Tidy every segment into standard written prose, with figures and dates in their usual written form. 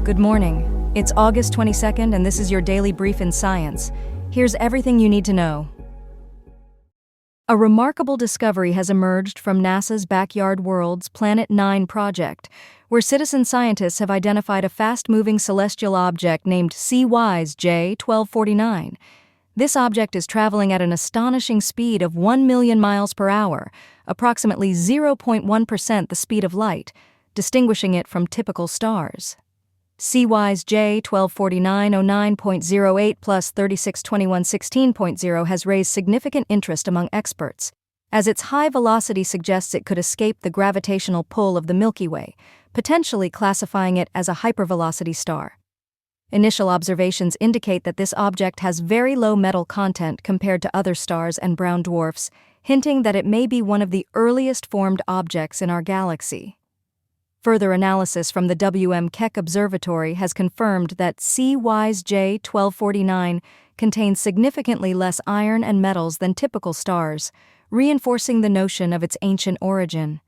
Good morning. It's August 22nd, and this is your daily brief in science. Here's everything you need to know. A remarkable discovery has emerged from NASA's Backyard World's Planet 9 project, where citizen scientists have identified a fast-moving celestial object named J1249. This object is traveling at an astonishing speed of 1 million miles per hour, approximately 0.1% the speed of light, distinguishing it from typical stars. J124909.08 plus 362116.0 has raised significant interest among experts, as its high velocity suggests it could escape the gravitational pull of the Milky Way, potentially classifying it as a hypervelocity star. Initial observations indicate that this object has very low metal content compared to other stars and brown dwarfs, hinting that it may be one of the earliest formed objects in our galaxy. Further analysis from the W.M. Keck Observatory has confirmed that J1249 contains significantly less iron and metals than typical stars, reinforcing the notion of its ancient origin.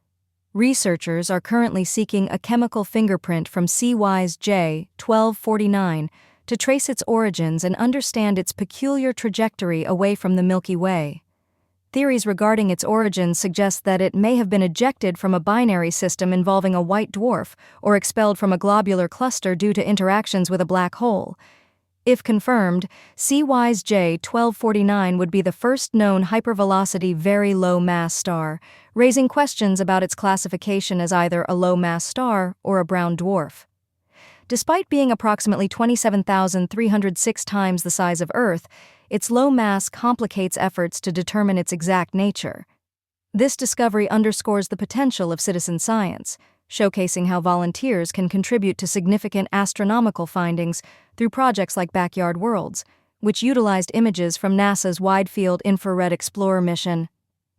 Researchers are currently seeking a chemical fingerprint from J1249 to trace its origins and understand its peculiar trajectory away from the Milky Way. Theories regarding its origins suggest that it may have been ejected from a binary system involving a white dwarf or expelled from a globular cluster due to interactions with a black hole. If confirmed, J1249 would be the first known hypervelocity very low-mass star, raising questions about its classification as either a low-mass star or a brown dwarf. Despite being approximately 27,306 times the size of Earth, its low mass complicates efforts to determine its exact nature. This discovery underscores the potential of citizen science, showcasing how volunteers can contribute to significant astronomical findings through projects like Backyard Worlds, which utilized images from NASA's Wide Field Infrared Explorer mission.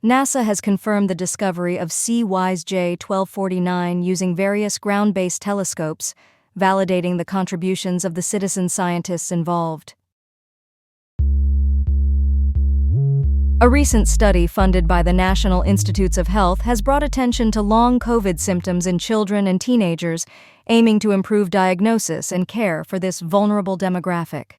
NASA has confirmed the discovery of J1249 using various ground-based telescopes, validating the contributions of the citizen scientists involved. A recent study funded by the National Institutes of Health has brought attention to long COVID symptoms in children and teenagers, aiming to improve diagnosis and care for this vulnerable demographic.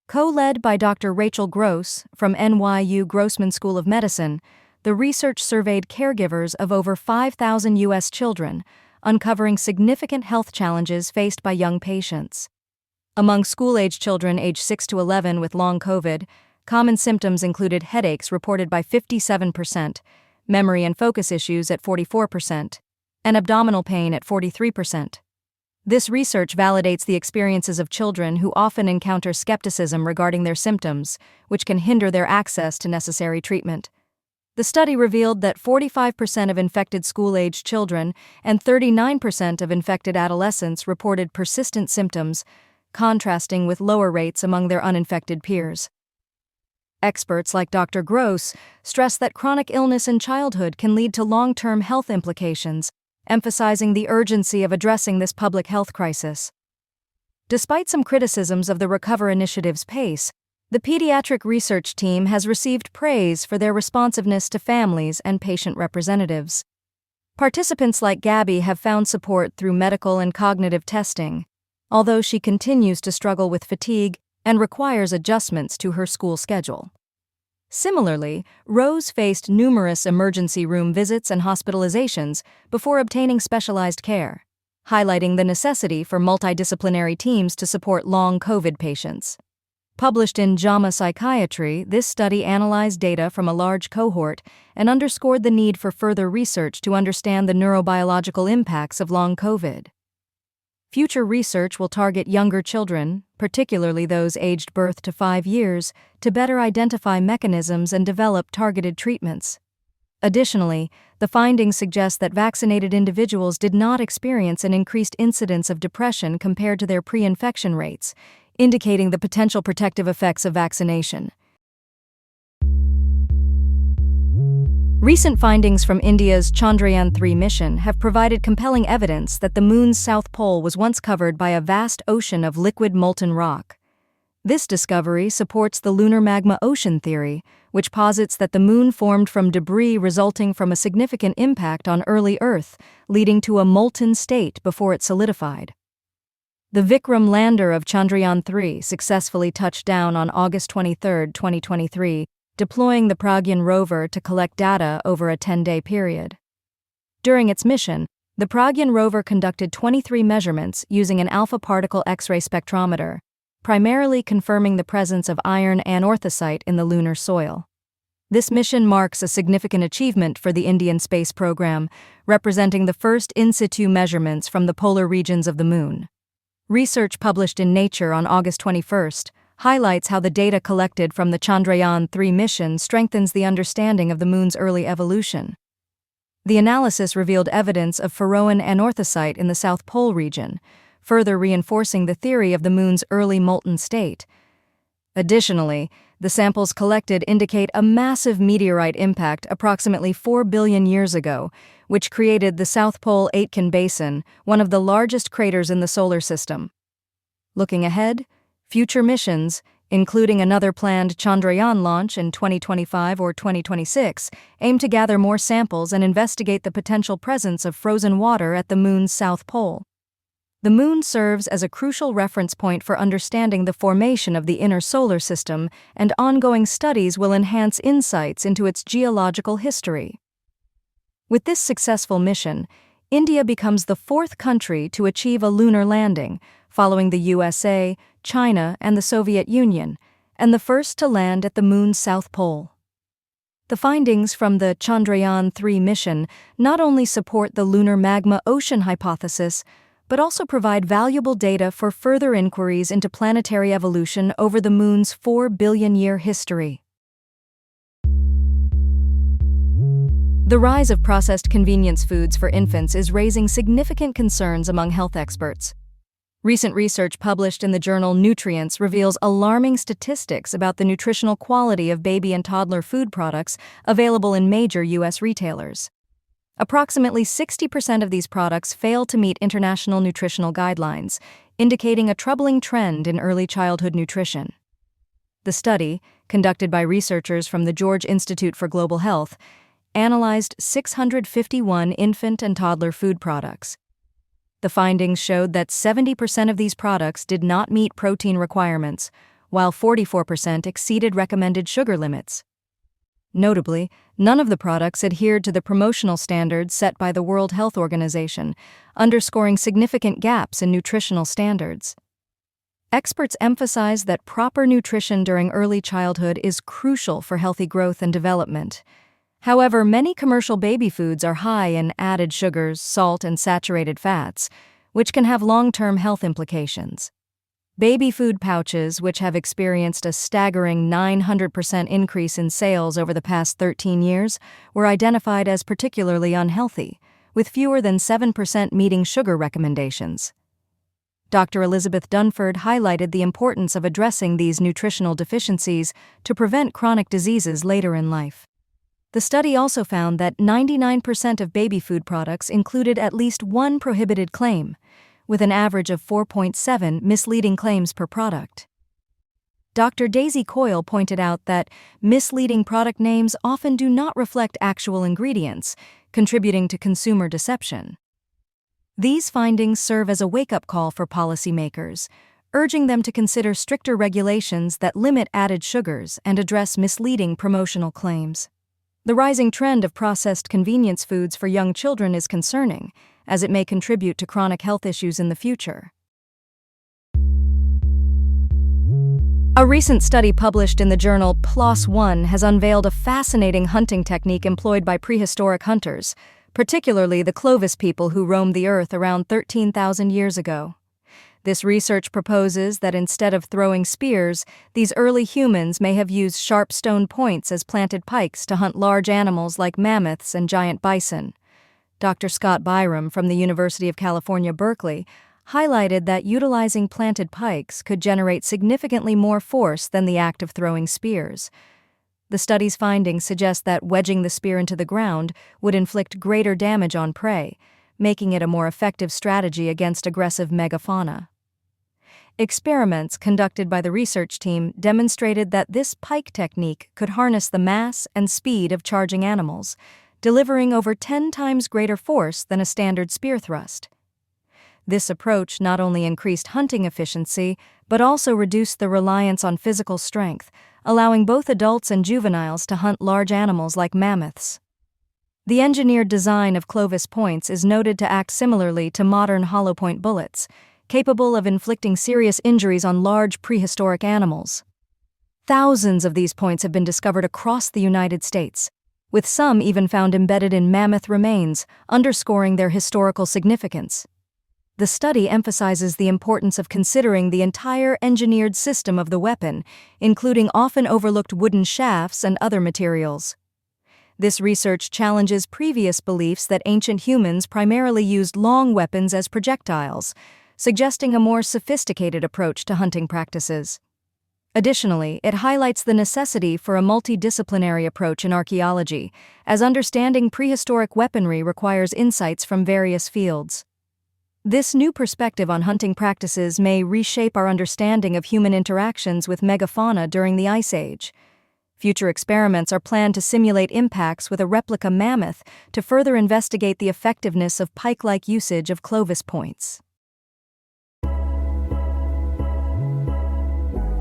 Co-led by Dr. Rachel Gross from NYU Grossman School of Medicine, the research surveyed caregivers of over 5,000 U.S. children, uncovering significant health challenges faced by young patients. Among school-age children aged 6 to 11 with long COVID, common symptoms included headaches reported by 57%, memory and focus issues at 44%, and abdominal pain at 43%. This research validates the experiences of children who often encounter skepticism regarding their symptoms, which can hinder their access to necessary treatment. The study revealed that 45% of infected school-age children and 39% of infected adolescents reported persistent symptoms, contrasting with lower rates among their uninfected peers. Experts like Dr. Gross stress that chronic illness in childhood can lead to long-term health implications, emphasizing the urgency of addressing this public health crisis. Despite some criticisms of the Recover initiative's pace, the pediatric research team has received praise for their responsiveness to families and patient representatives. Participants like Gabby have found support through medical and cognitive testing, although she continues to struggle with fatigue and requires adjustments to her school schedule. Similarly, Rose faced numerous emergency room visits and hospitalizations before obtaining specialized care, highlighting the necessity for multidisciplinary teams to support long COVID patients. Published in JAMA Psychiatry, this study analyzed data from a large cohort and underscored the need for further research to understand the neurobiological impacts of long COVID. Future research will target younger children, particularly those aged birth to 5 years, to better identify mechanisms and develop targeted treatments. Additionally, the findings suggest that vaccinated individuals did not experience an increased incidence of depression compared to their pre-infection rates, indicating the potential protective effects of vaccination. Recent findings from India's Chandrayaan-3 mission have provided compelling evidence that the Moon's south pole was once covered by a vast ocean of liquid molten rock. This discovery supports the lunar magma ocean theory, which posits that the Moon formed from debris resulting from a significant impact on early Earth, leading to a molten state before it solidified. The Vikram lander of Chandrayaan-3 successfully touched down on August 23, 2023, deploying the Pragyan rover to collect data over a 10-day period. During its mission, the Pragyan rover conducted 23 measurements using an alpha particle X-ray spectrometer, primarily confirming the presence of iron anorthosite in the lunar soil. This mission marks a significant achievement for the Indian space program, representing the first in situ measurements from the polar regions of the Moon. Research published in Nature on August 21 highlights how the data collected from the Chandrayaan-3 mission strengthens the understanding of the Moon's early evolution. The analysis revealed evidence of Faroan anorthosite in the South Pole region, further reinforcing the theory of the Moon's early molten state. Additionally, the samples collected indicate a massive meteorite impact approximately 4 billion years ago, which created the South Pole Aitken Basin, one of the largest craters in the solar system. Looking ahead, future missions, including another planned Chandrayaan launch in 2025 or 2026, aim to gather more samples and investigate the potential presence of frozen water at the Moon's South Pole. The Moon serves as a crucial reference point for understanding the formation of the inner solar system, and ongoing studies will enhance insights into its geological history. With this successful mission, India becomes the fourth country to achieve a lunar landing, following the USA, China, and the Soviet Union, and the first to land at the Moon's South Pole. The findings from the Chandrayaan-3 mission not only support the lunar magma ocean hypothesis, but also provide valuable data for further inquiries into planetary evolution over the Moon's 4 billion-year history. The rise of processed convenience foods for infants is raising significant concerns among health experts. Recent research published in the journal Nutrients reveals alarming statistics about the nutritional quality of baby and toddler food products available in major U.S. retailers. Approximately 60% of these products fail to meet international nutritional guidelines, indicating a troubling trend in early childhood nutrition. The study, conducted by researchers from the George Institute for Global Health, analyzed 651 infant and toddler food products. The findings showed that 70% of these products did not meet protein requirements, while 44% exceeded recommended sugar limits. Notably, none of the products adhered to the promotional standards set by the World Health Organization, underscoring significant gaps in nutritional standards. Experts emphasize that proper nutrition during early childhood is crucial for healthy growth and development. However, many commercial baby foods are high in added sugars, salt, and saturated fats, which can have long-term health implications. Baby food pouches, which have experienced a staggering 900% increase in sales over the past 13 years, were identified as particularly unhealthy, with fewer than 7% meeting sugar recommendations. Dr. Elizabeth Dunford highlighted the importance of addressing these nutritional deficiencies to prevent chronic diseases later in life. The study also found that 99% of baby food products included at least one prohibited claim, with an average of 4.7 misleading claims per product. Dr. Daisy Coyle pointed out that misleading product names often do not reflect actual ingredients, contributing to consumer deception. These findings serve as a wake-up call for policymakers, urging them to consider stricter regulations that limit added sugars and address misleading promotional claims. The rising trend of processed convenience foods for young children is concerning, as it may contribute to chronic health issues in the future. A recent study published in the journal PLOS One has unveiled a fascinating hunting technique employed by prehistoric hunters, particularly the Clovis people who roamed the Earth around 13,000 years ago. This research proposes that instead of throwing spears, these early humans may have used sharp stone points as planted pikes to hunt large animals like mammoths and giant bison. Dr. Scott Byram from the University of California, Berkeley, highlighted that utilizing planted pikes could generate significantly more force than the act of throwing spears. The study's findings suggest that wedging the spear into the ground would inflict greater damage on prey, making it a more effective strategy against aggressive megafauna. Experiments conducted by the research team demonstrated that this pike technique could harness the mass and speed of charging animals, delivering over 10 times greater force than a standard spear thrust. This approach not only increased hunting efficiency, but also reduced the reliance on physical strength, allowing both adults and juveniles to hunt large animals like mammoths. The engineered design of clovis points is noted to act similarly to modern hollow-point bullets, capable of inflicting serious injuries on large prehistoric animals. Thousands of these points have been discovered across the United States, with some even found embedded in mammoth remains, underscoring their historical significance. The study emphasizes the importance of considering the entire engineered system of the weapon, including often overlooked wooden shafts and other materials. This research challenges previous beliefs that ancient humans primarily used long weapons as projectiles, suggesting a more sophisticated approach to hunting practices. Additionally, it highlights the necessity for a multidisciplinary approach in archaeology, as understanding prehistoric weaponry requires insights from various fields. This new perspective on hunting practices may reshape our understanding of human interactions with megafauna during the Ice Age. Future experiments are planned to simulate impacts with a replica mammoth to further investigate the effectiveness of pike-like usage of clovis points.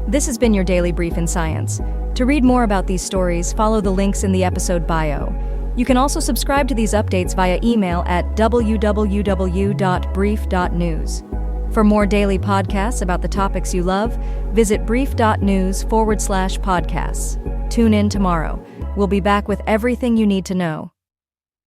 This has been your Daily Brief in Science. To read more about these stories, follow the links in the episode bio. You can also subscribe to these updates via email at www.brief.news. For more daily podcasts about the topics you love, visit brief.news/podcasts. Tune in tomorrow. We'll be back with everything you need to know.